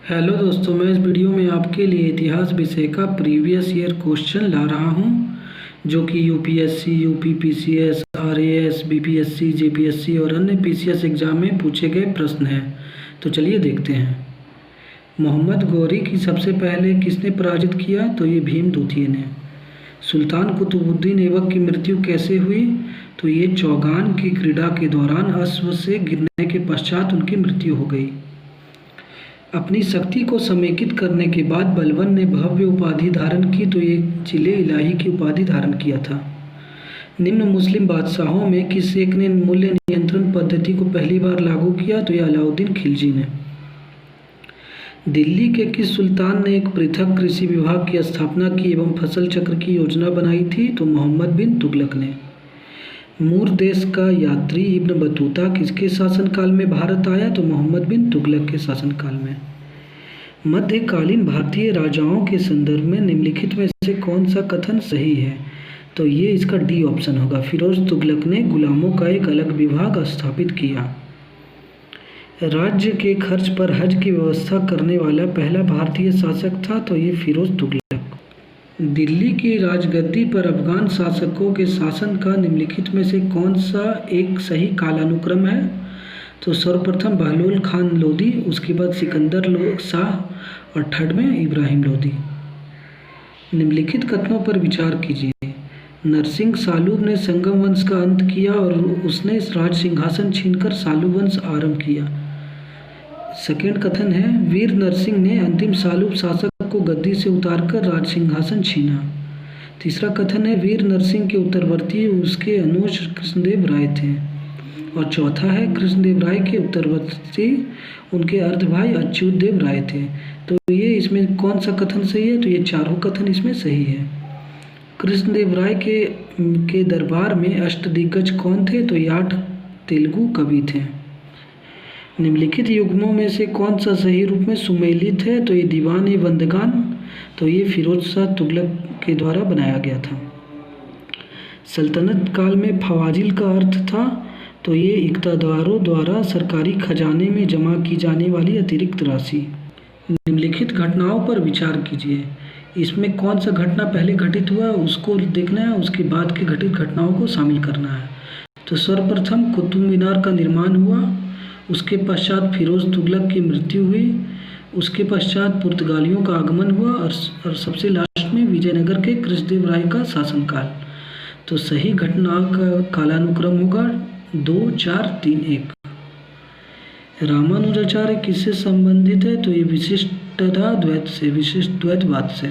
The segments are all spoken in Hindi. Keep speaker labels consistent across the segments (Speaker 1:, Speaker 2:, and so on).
Speaker 1: हेलो दोस्तों, मैं इस वीडियो में आपके लिए इतिहास विषय का प्रीवियस ईयर क्वेश्चन ला रहा हूं, जो कि UPSC, UP PCS, RAS, BPSC, JPSC और अन्य पीसीएस एग्जाम में पूछे गए प्रश्न हैं। तो चलिए देखते हैं। मोहम्मद गौरी की सबसे पहले किसने पराजित किया? तो ये भीम द्वितीय ने। सुल्तान कुतुबुद्दीन ऐबक की मृत्यु कैसे हुई? तो ये चौगान की क्रीड़ा के दौरान अश्व से गिरने के पश्चात उनकी मृत्यु हो गई। अपनी शक्ति को समेकित करने के बाद बलबन ने भव्य उपाधि धारण की, तो ये जिले इलाही की उपाधि धारण किया था। निम्न मुस्लिम बादशाहों में किस एक ने मूल्य नियंत्रण पद्धति को पहली बार लागू किया? तो ये अलाउद्दीन खिलजी ने। दिल्ली के किस सुल्तान ने एक पृथक कृषि विभाग की स्थापना की एवं फसल चक्र की योजना बनाई थी? तो मोहम्मद बिन तुगलक ने। मूर देश का यात्री इब्न बतूता किसके शासनकाल में भारत आया? तो मोहम्मद बिन तुगलक के शासनकाल में। मध्यकालीन भारतीय राजाओं के संदर्भ में निम्नलिखित में से कौन सा कथन सही है? तो ये इसका डी ऑप्शन होगा। फिरोज तुगलक ने गुलामों का एक अलग विभाग स्थापित किया। राज्य के खर्च पर हज की व्यवस्था करने वाला पहला भारतीय शासक था, तो ये फिरोज तुगलक। दिल्ली की राजगद्दी पर अफगान शासकों के शासन का निम्नलिखित में से कौन सा एक सही कालानुक्रम है? तो सर्वप्रथम बहलोल खान लोदी, उसके बाद सिकंदर शाह और थर्ड में इब्राहिम लोदी। निम्नलिखित कथनों पर विचार कीजिए। नरसिंह सालूब ने संगम वंश का अंत किया और उसने राज सिंहासन छीनकर सालूब वंश आरंभ किया। सेकेंड कथन है, वीर नरसिंह ने अंतिम सालूब शासक को गद्दी से उतारकर राज सिंहासन छीना। तीसरा कथन है, वीर नरसिंह के उत्तरवर्ती उसके अनुज कृष्णदेव राय थे। और चौथा है, कृष्णदेव राय के उत्तरवर्ती उनके अर्ध भाई अच्युत देव राय थे। तो ये इसमें कौन सा कथन सही है? तो ये चारों कथन इसमें सही है। कृष्णदेव राय के दरबार में अष्टदिग्गज कौन थे? तो ये 8 तेलुगु कवि थे। निम्नलिखित युग्मों में से कौन सा सही रूप में सुमेलित है? तो ये दीवान बंदगान, तो ये फिरोज शाह तुगलक के द्वारा बनाया गया था। सल्तनत काल में फवाजिल का अर्थ था, तो ये इक़्तिदारों द्वारा सरकारी खजाने में जमा की जाने वाली अतिरिक्त राशि। निम्नलिखित घटनाओं पर विचार कीजिए। इसमें कौन सा घटना पहले घटित हुआ उसको देखना है, उसके बाद की घटित घटनाओं को शामिल करना है। तो सर्वप्रथम कुतुब मीनार का निर्माण हुआ, उसके पश्चात फिरोज तुगलक की मृत्यु हुई, उसके पश्चात पुर्तगालियों का आगमन हुआ और सबसे लास्ट में विजयनगर के कृष्णदेव राय का शासनकाल। तो सही घटना का कालानुक्रम होगा 2, 4, 3, 1। रामानुजाचार्य किससे संबंधित है? तो ये विशिष्टता द्वैत से, विशिष्ट द्वैतवाद से।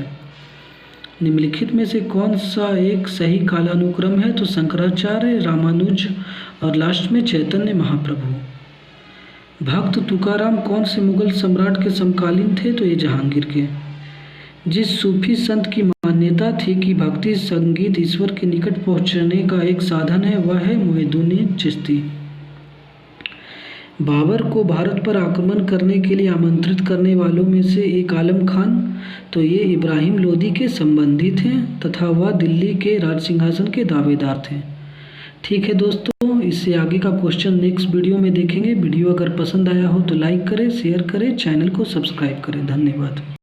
Speaker 1: निम्नलिखित में से कौन सा एक सही कालानुक्रम है? तो शंकराचार्य, रामानुज और लास्ट में चैतन्य महाप्रभु। भक्त तुकाराम कौन से मुगल सम्राट के समकालीन थे? तो ये जहांगीर के। जिस सूफी संत की मान्यता थी कि भक्ति संगीत ईश्वर के निकट पहुंचने का एक साधन है, वह है मोइनुद्दीन चिश्ती। बाबर को भारत पर आक्रमण करने के लिए आमंत्रित करने वालों में से एक आलम खान, तो ये इब्राहिम लोदी के संबंधी थे तथा वह दिल्ली के राज सिंहासन के दावेदार थे। ठीक है दोस्तों, इससे आगे का क्वेश्चन नेक्स्ट वीडियो में देखेंगे। वीडियो अगर पसंद आया हो तो लाइक करें, शेयर करें, चैनल को सब्सक्राइब करें। धन्यवाद।